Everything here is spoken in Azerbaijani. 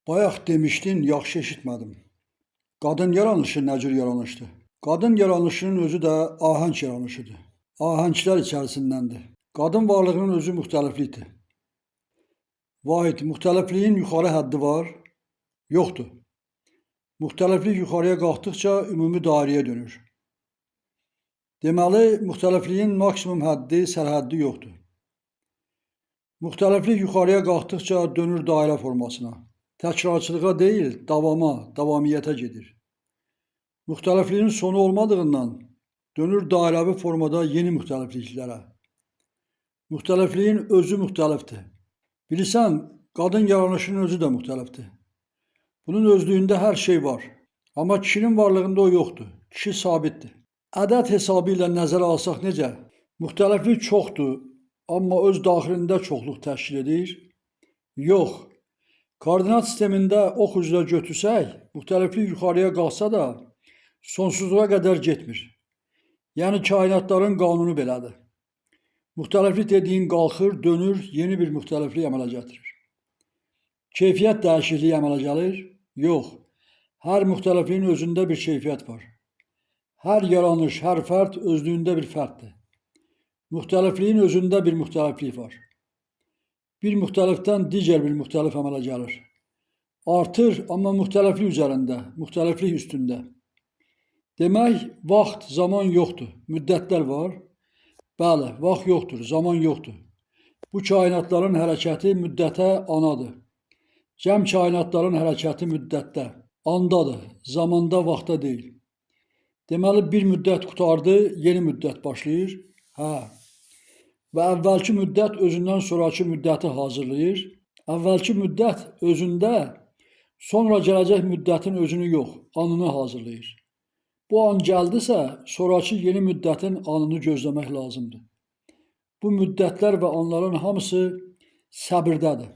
Bayaq demişdin, yaxşı eşitmədim. Qadın yaranışı nə cür yaranışdır? Qadın yaranışının özü də ahəng yaranışıdır. Ahənglər içərisindəndir. Qadın varlığının özü müxtəliflikdir. Vahid, müxtəlifliyin yuxarı həddi var? Yoxdur. Müxtəliflik yuxarıya qalxdıqca ümumi dairəyə dönür. Deməli, müxtəlifliyin maksimum həddi, sərhəddi yoxdur. Müxtəliflik yuxarıya qalxdıqca dönür dairə formasına. Təkrarçılığa deyil, davamiyyətə gedir. Müxtəlifliyin sonu olmadığından dönür dairəvi formada yeni müxtəlifliklərə. Müxtəlifliyin özü müxtəlifdir. Bilirsən, qadın yaranışının özü də müxtəlifdir. Bunun özlüyündə hər şey var. Amma kişinin varlığında o yoxdur. Kişi sabitdir. Ədəd hesabı ilə nəzərə alsaq necə? Müxtəliflik çoxdur, amma öz daxilində çoxluq təşkil edir. Yox. Koordinat sistemində ox üzrə götürsək, müxtəliflik yuxarıya qalxsa da sonsuzluğa qədər getmir. Yəni kainatların qanunu belədir. Müxtəliflik dediyin qalxır, dönür, yeni bir müxtəliflik əmələ gətirir. Keyfiyyət dəyişikliyi əmələ gəlir? Yox. Hər müxtəlifliyin özündə bir keyfiyyət var. Hər yaranış, hər fərd özlüyündə bir fərddir. Müxtəlifliyin özündə bir müxtəliflik var. Bir müxtəlifdən digər bir müxtəlif əmələ gəlir. Artır, amma müxtəliflik üzərində, müxtəliflik üstündə. Demək, vaxt, zaman yoxdur, müddətlər var. Bəli, vaxt yoxdur, zaman yoxdur. Bu kainatların hərəkəti müddətə anadır. Cəm kainatların hərəkəti müddətdə, andadır, zamanda, vaxtda deyil. Deməli, bir müddət qurtardı, yeni müddət başlayır. Və əvvəlki müddət özündən sonraki müddəti hazırlayır. Əvvəlki müddət özündə sonra gələcək müddətin özünü yox, anını hazırlayır. Bu an gəldisə, sonraki yeni müddətin anını gözləmək lazımdır. Bu müddətlər və anların hamısı səbirdədir.